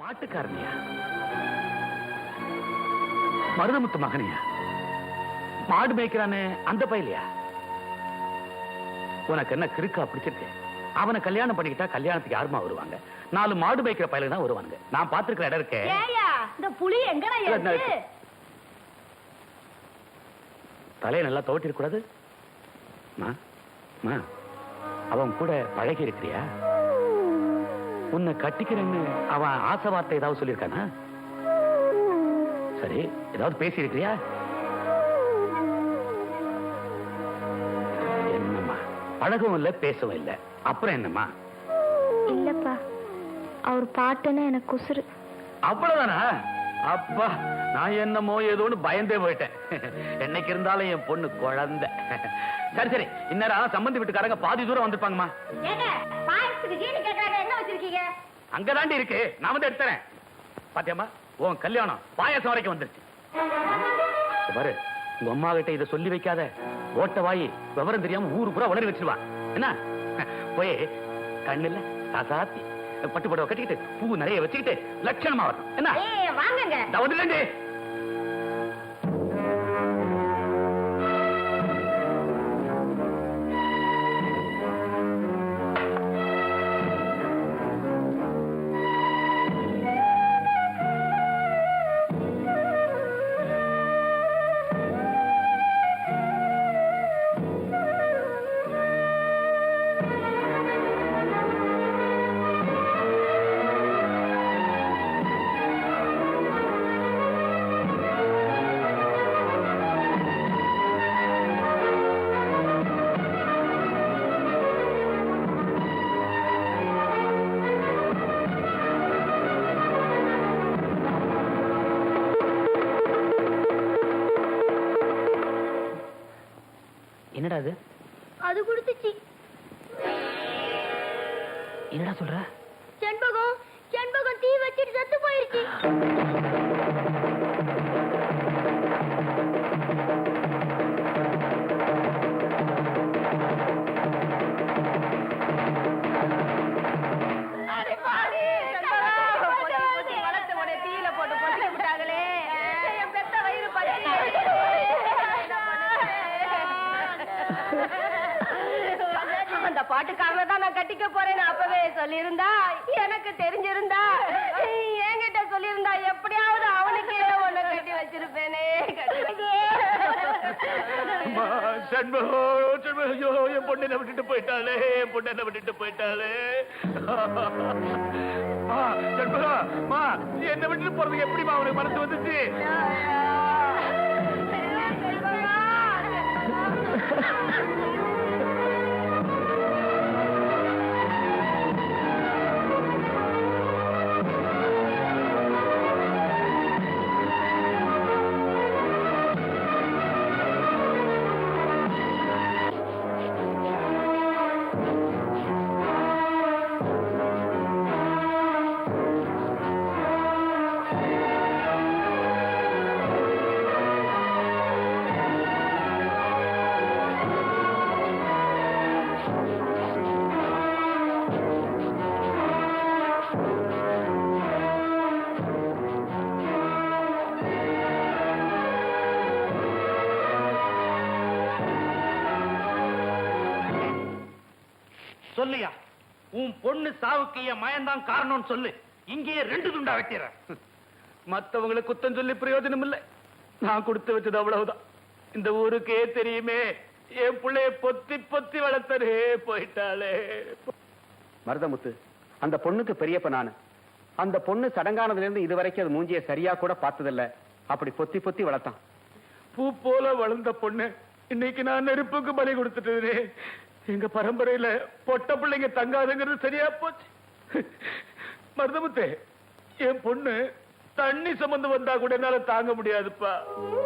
மாட்டுக்காரனியா? மருதமுத்து மகனியா? மாடு மேய்க்கிறானே அந்த பையலையா? உனக்கு என்ன கிறுக்கா பிடிச்சிருக்கு? அவனை கல்யாணம் பண்ணிக்கிட்டா கல்யாணத்துக்கு யாருமா வருவாங்க? 4 மாடு மேய்க்கிற பையல தான் வருவாங்க. நான் பாத்துருக்கிற இடம் இருக்கே. இந்த புலி எங்கடா இருக்கு? தலையை நல்லா தோட்டி இருக்க கூடாது. அவன் கூட பழகி இருக்கிறியா? உன்னை கட்டிக்கிறேன்னு அவன் ஆசை வார்த்தை ஏதாவது சொல்லியிருக்கானா? சரி, ஏதாவது பேசி இருக்கிறியா? என்னம்மா, பழகவும் இல்ல பேசவும் இல்ல, அப்புறம் என்னம்மா? இல்லப்பா, அவர் பாட்டுன்னு எனக்கு குசுறு. அவ்வளவுதானா? அப்பா, நான் என்னமோ ஏதோன்னு பயந்தே போயிட்டேன். என்னைக்கு இருந்தாலும் என் பொண்ணு குழந்தை. சரி சரி, இந்நேரம் சம்பந்தி வீட்டுக்காரங்க பாதி தூரம் வந்திருப்பாங்கம்மா. அங்கதாண்டி இருக்கு, நான் வந்து எடுத்துறேன். பாத்தியம்மா, உன் கல்யாணம் பாயாசம் வரைக்கும் வந்துருச்சு. பாரு, உங்க அம்மா கிட்ட இதை சொல்லி வைக்காத. ஓட்ட வாயி விவரம் தெரியாம ஊரு பூரா உளறி வச்சிருவா. என்ன போய் கண்ணுல சாசாத்தி பட்டு படவை கட்டிக்கிட்டு பூ நிறைய வச்சுக்கிட்டு லட்சணமா வரணும். என்ன வாங்க வந்துட்டு என்னடா அது? அது குடுத்துச்சு. என்னடா சொல்ற? செண்பகம் தீ வச்சிட்டு செத்து போயிருச்சு. தீயில போட்டு பொண்ணு விட்டாங்களே, என் பெத்த வயிறு பற்றி. அந்த பாட்டுக்காரனை தான் நான் கட்டிக்க போறேன்னு அப்பவே சொல்லியிருந்தா, எனக்கு தெரிஞ்சிருந்தா, என்கிட்ட சொல்லியிருந்தா எப்படியாவது அவனுக்கு ஒண்ணு கட்டி வச்சிருப்பேனே. என் பொண்ணு என்ன விட்டுட்டு போயிட்டாலே, என் பொண்ணு என்ன விட்டுட்டு போயிட்டாலே. என்ன விட்டுட்டு போறதுக்கு எப்படிமா அவனுக்கு மனசு வந்துச்சு? சொல்லியா, உன் பொண்ணு சாவுக்கு என் மயன்தான் காரணம் சொல்லு. இங்கேயே 2 துண்டா வைக்கிற. மத்தவங்களுக்கு குத்தம் சொல்லி பிரயோஜனம் இல்லை. நான் கொடுத்து வச்சது அவ்வளவுதான். இந்த ஊருக்கே தெரியுமே, என் பிள்ளைய பொத்தி பொத்தி வளர்த்தரே போயிட்டாளே. மருதமுத்து, அந்த பொண்ணுக்கு பெரியப்ப நானு. அந்த பொண்ணு சடங்கானதுல இருந்து இதுவரைக்கும் அது மூஞ்சிய சரியா கூட பார்த்ததில்ல. அப்படி பொத்தி பொத்தி வளர்த்தான். பூ போல வளர்ந்த பொண்ணு இன்னைக்கு நான் நெருப்புக்கு பலி கொடுத்துட்டு. எங்க பரம்பரையில பொட்ட பிள்ளைங்க தங்காதுங்கிறது சரியா போச்சு. மருதமுத்தே, என் பொண்ணு தண்ணி சம்பந்தம் வந்தா கூட என்னால தாங்க முடியாதுப்பா.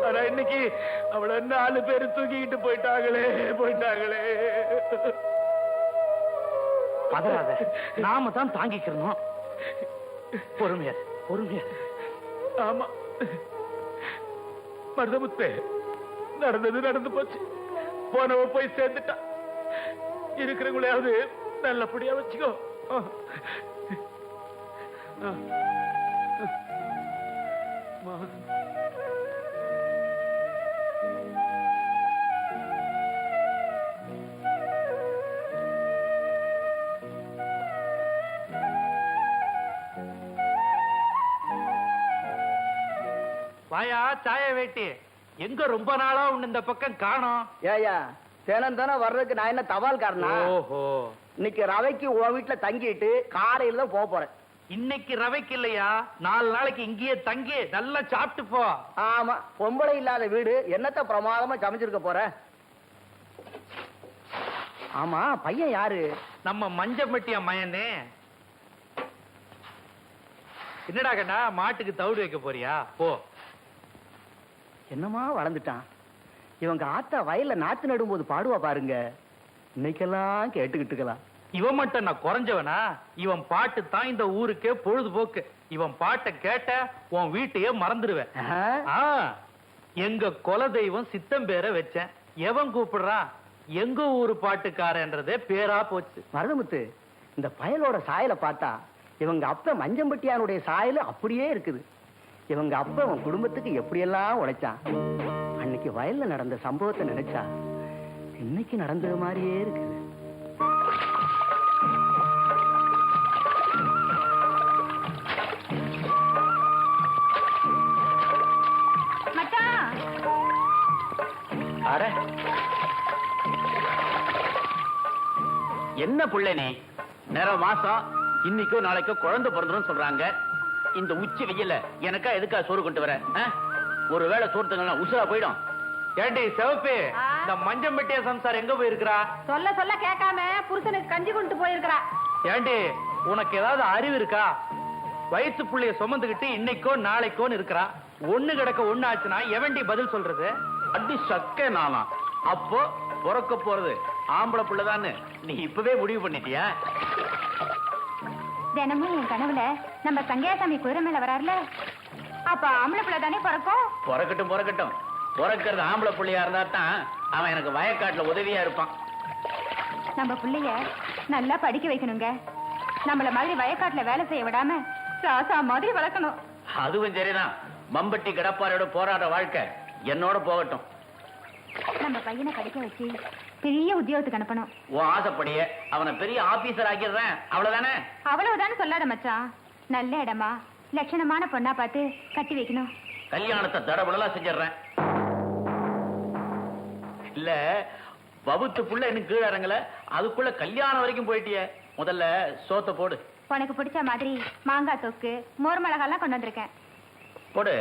ஆனா இன்னைக்கு அவளை 4 பேரு தூக்கிக்கிட்டு போயிட்டாங்களே. பதறாத, நாம தான் தாங்கிக்கிறோம். பொறுமையா. ஆமா மருதமுத்தே, நடந்தது நடந்து போச்சு. போனவ போய் சேர்ந்துட்டா. இருக்கிறவங்களையாவது நல்லபடியா வச்சுக்கோ. வாயா சாய வேட்டி எங்க ரொம்ப நாளா உன்ன இந்த பக்கம் காணோம். ஏயா தினம் தினம் வர்றதுக்கு நான் என்ன தபால் காரணா? ஓஹோ, இன்னைக்கு ரவைக்கு உன் வீட்டுல தங்கிட்டு காலையில தான் போக போறேன். இன்னைக்கு ரவைக்கு இல்லையா, 4 நாளைக்கு இங்கேயே தங்கி நல்லா சாப்பிட்டு போ. ஆமா, பொம்பளை இல்லாத வீடு என்னத்த பிரமாதமா சமைச்சிருக்க போற? ஆமா, பையன் யாரு? நம்ம மஞ்சப்பட்டியா மயனே. என்னடா கண்ணா, மாட்டுக்கு தவிடு வைக்க போறியா? போ. என்னமா வளர்ந்துட்டான். இவங்க ஆத்தா வயல்ல நாத்து நடும்போது பாடுவா பாருங்க, இன்னைக்கெல்லாம் கேட்டுக்கிட்டுக்கலாம். இவன் மட்டும் நான் குறைஞ்சவனா? இவன் பாட்டு தான் இந்த ஊருக்கே பொழுதுபோக்கு. இவன் பாட்டை கேட்ட உன் வீட்டையே மறந்துடுவேன். எங்க குல தெய்வம் சித்தம் பேரை வச்சேன். எவன் கூப்பிடுறான்? எங்க ஊரு பாட்டுக்காரன்றதே பேரா போச்சு. மருதமுத்து, இந்த பயலோட சாயலை பார்த்தா இவங்க அப்ப மஞ்சம்பட்டியானுடைய சாயல் அப்படியே இருக்குது. இவங்க அப்ப அவன் குடும்பத்துக்கு எப்படியெல்லாம் உழைச்சான். அன்னைக்கு வயல்ல நடந்த சம்பவத்தை நினைச்சா இன்னைக்கு நடந்தது மாதிரியே இருக்குது. என்ன புள்ள நீ? நேர மாசம் இன்னைக்கோ நாளைக்கோ குழந்தை பிறந்துரும் சொல்றாங்க. இந்த உச்சி வெயில்ல எனக்கா எதுக்கா சோறு கொண்டு வர? ஒருவேளை சோறு தங்கனா உசுரா போயிடும். ஏண்டி சிவப்பு, இந்த மஞ்சம்பட்டியா சம்சாரம் எங்க போயிருக்கிறா? சொல்ல சொல்ல கேட்காம புருஷனுக்கு கஞ்சி கொண்டு போயிருக்கிறா. ஏண்டி, உனக்கு ஏதாவது அறிவு இருக்கா? வயிற்று புள்ளைய சுமந்துகிட்டு இன்னைக்கோ நாளைக்கோன்னு இருக்கிறா. ஒண்ணு கிடக்க ஒண்ணு ஆச்சுன்னா எவன்டி பதில் சொல்றது? அடி சக்க நானா? அப்போ பிறக்க போறது ஆம்பளை புள்ளதான்னு நீ இப்பவே முடிவு பண்ணிட்டியா? தினமும் என் கனவுல நம்ம சங்கையாசாமி குதிரை மேல வராருல, அப்ப ஆம்பளை பிள்ளை தானே பிறக்கும். பிறக்கட்டும் பிறக்கட்டும். பிறக்கிறது ஆம்பளை புள்ளையா இருந்தா தான் அவன் எனக்கு வயக்காட்டுல உதவியா இருப்பான். நம்ம பிள்ளைய நல்லா படிக்க வைக்கணுங்க. நம்மள மாதிரி வயக்காட்டுல வேலை செய்ய விடாம ராசா மாதிரி வளர்க்கணும். அதுவும் சரிதான். மம்பட்டி கடப்பாரோட போராட வாழ்க்கை என்னோட போகட்டும். நம்ம பையனை படிக்க வச்சு பெரிய உத்தியோகத்துக்கு அனுப்பணும். உன் ஆசைப்படியே அவனை பெரிய ஆபீசர் ஆக்கிடுறேன், அவ்வளவுதானே? அவ்வளவுதானே சொல்லாத மச்சான். நல்ல இடமா லட்சணமான பொண்ணா பார்த்து கட்டி வைக்கணும். கல்யாணத்தை தடபுடலாம் செஞ்சிடறேன். இல்ல பவுத்து புள்ள எனக்கு கீழே இறங்கல, அதுக்குள்ள கல்யாணம் வரைக்கும் போயிட்டிய. முதல்ல சோத்த போடு. உனக்கு பிடிச்ச மாதிரி மாங்காய் தொக்கு மோர் மிளகாலாம் கொண்டு வந்திருக்கேன். போடு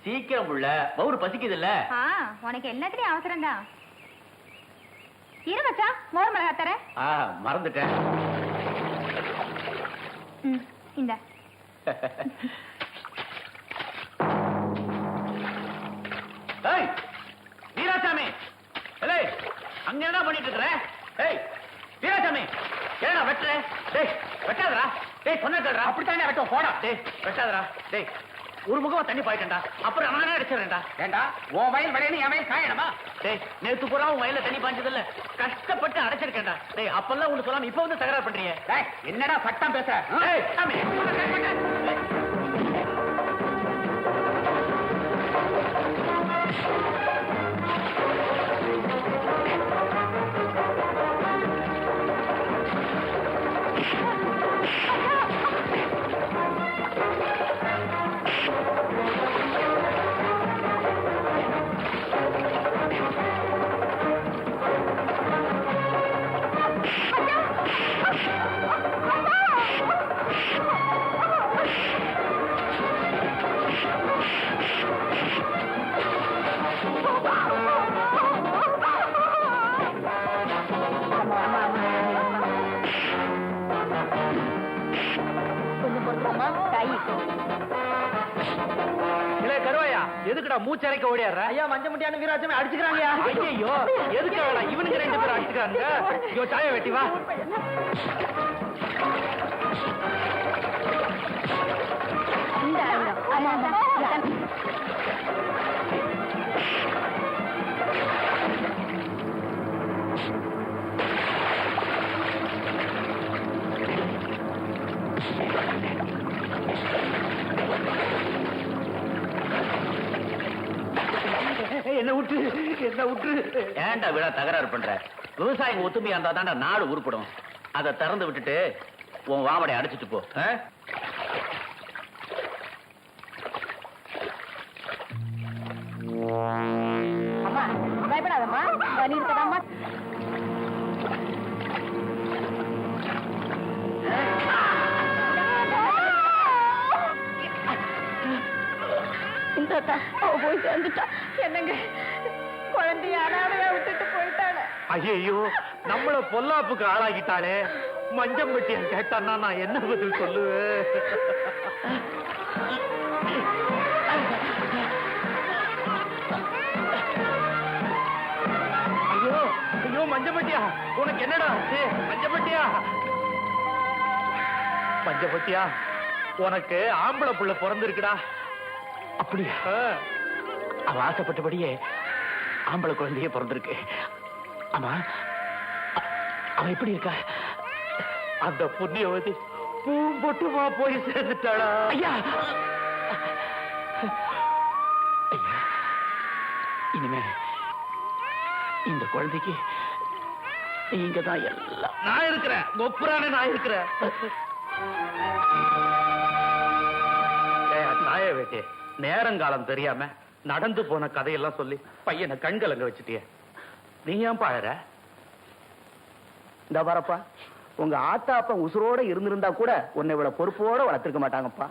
சீக்கிரம் புள்ள, பவுரு பசிக்குது இல்ல? உனக்கு எல்லாத்துலயும் அவசரம் தான். இரு மச்சான், மோர் மிளகா தரேன். மறந்துட்டேன். இந்த வீராசாமி, அங்க என்ன பண்ணிட்டு இருக்கிற? வீராசாமி, ஏடா வெட்டுற? வெட்டாதரா? சொன்னா அப்படித்தானே வெட்டும். போடா. வெட்டாதரா. ஒரு முகமா தண்ணி பாயிட்டா, அப்புறம் நானே அடிச்சிடறேன்டா. ஏண்டா உன் வயல் விளையாடு என் வயல் காயணுமா? நேத்து பூரா உன் வயல்ல தண்ணி பாய்ச்சது இல்ல, கஷ்டப்பட்டு அடைச்சிருக்கேன்டா. அப்பெல்லாம் ஒண்ணு சொல்லாம இப்ப வந்து தகராறு பண்றீங்க. என்னடா சட்டம் பேச? எதுக்குடா மூச்சரைக்க ஓடியாடுற? ஐயா மஞ்சமுட்டியான வீராசாமி அடிச்சுக்கிறாங்க. ஐயோ எதுக்கு வேணாம், இவனுக்கு 2 பேரும் அடிச்சுக்கிறாங்க. ஐயோ சாய வெட்டி வா. என்ன விட்டு ஏன்டா விழா தகராறு பண்ற? விவசாயிங்க ஒத்துமையா இருந்தா தான்டா நாடு உருப்படும். அதை திறந்து விட்டுட்டு உன் வாமடை அடிச்சிட்டு போ. அம்மா பயப்படாதம்மா, வலி இருக்கதாம்மா. இந்த போய் சேர்ந்துட்டா. என்னங்க குழந்தைய அனாதையா விட்டுட்டு போயிட்டாளே. ஐயோ, நம்மள பொல்லாப்புக்கு ஆளாகிட்டாளே. மஞ்சம்பட்டியன் கேட்டான்னா நான் என்ன பதில் சொல்லுவேன்? ஐயோ ஐயோ, மஞ்சப்பட்டியா, உனக்கு என்னடா ஆச்சு? மஞ்சப்பட்டியா, மஞ்சப்பட்டியா, உனக்கு ஆம்பளை புள்ள பிறந்திருக்குடா. அப்படியா? அவ ஆசைப்பட்டபடியே ஆம்பளை குழந்தையே பிறந்திருக்கு. ஆமா, அவ எப்படி இருக்கா? அந்த புண்ணியவதி பூம்பொட்டுமா போய் சேர்ந்துட்டாளா? ஐயா, ஐயா, இனிமே இந்த குழந்தைக்கு நீங்க தான் எல்லாம். நான் இருக்கிறேன், கொப்புரானே நான் இருக்கிறேன். நாய வேட்டே, நேரங்காலம் தெரியாம நடந்து போன கதையெல்லாம் சொல்லி பையனை கண்கலங்க வச்சுட்டிய. நீ ஏன் பாழற? இந்த வரப்பா, உங்க ஆத்தா அப்பா உசுரோட இருந்திருந்தா கூட உன்னை இவ்வளவு பொறுப்போட வளர்த்திருக்க மாட்டாங்கப்பா.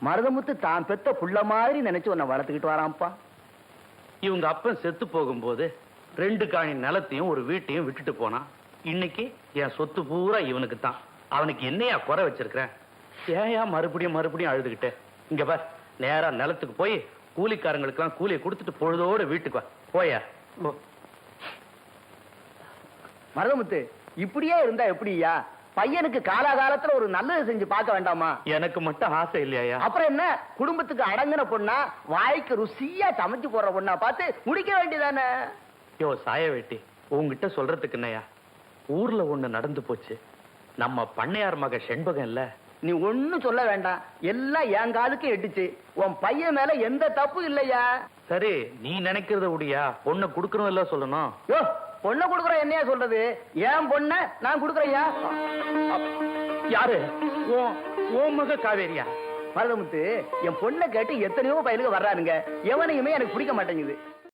மருதமுத்து தான் பெத்த புள்ள மாதிரி நினைச்சு உன்னை வளர்த்துக்கிட்டு வரான்ப்பா. இவங்க அப்பன் செத்து போகும்போது 2 காணி நிலத்தையும் ஒரு வீட்டையும் விட்டுட்டு போனான். இன்னைக்கு என் சொத்து பூரா இவனுக்கு தான். அவனுக்கு என்னையா குறை வச்சிருக்கிறேன்? ஏயா மறுபடியும் மறுபடியும் அழுதுகிட்டே? இங்க பார், நேரா நிலத்துக்கு போய் கூலிக்காரங்களுக்கெல்லாம் கூலியை கொடுத்துட்டு பொழுதோட வீட்டுக்கு வா. போயா போ. மருதமுத்து, இப்படியே இருந்தா எப்படியா? பையனுக்கு காலாகாலத்துல ஒரு நல்லது செஞ்சு பார்க்க வேண்டாமா? எனக்கு மட்டும் ஆசை இல்லையா? அப்புறம் என்ன, குடும்பத்துக்கு அடங்கின பொண்ணா, வாய்க்கு ருசியா சமைச்சு போடுற பொண்ணா பார்த்து முடிக்க வேண்டியதானே? யோ சாய வேட்டி, உங்ககிட்ட சொல்றதுக்கு என்னையா? ஊர்ல ஒண்ணு நடந்து போச்சு. நம்ம பண்ணையார் மக செண்பகம் இல்ல, நீ ஒண்ணும் சொல்ல வேண்டாம், எல்லாம் என் காலுக்கு எட்டுச்சு. உன் பையன் மேல எந்த தப்பு இல்லையா? சரி, நீ நினைக்கிறத உடியா? பொண்ணை குடுக்கணும் இல்ல சொல்லணும். யோ, பொண்ணை கொடுக்குற என்னையா சொல்றது? என் பொண்ண நான் கொடுக்குறையா? யாரு? ஓ மக காவேரியா? மருதமுத்து, என் பொண்ணை கேட்டு எத்தனையோ பயலுக்கு வர்றாருங்க, எவனையுமே எனக்கு பிடிக்க மாட்டேங்குது.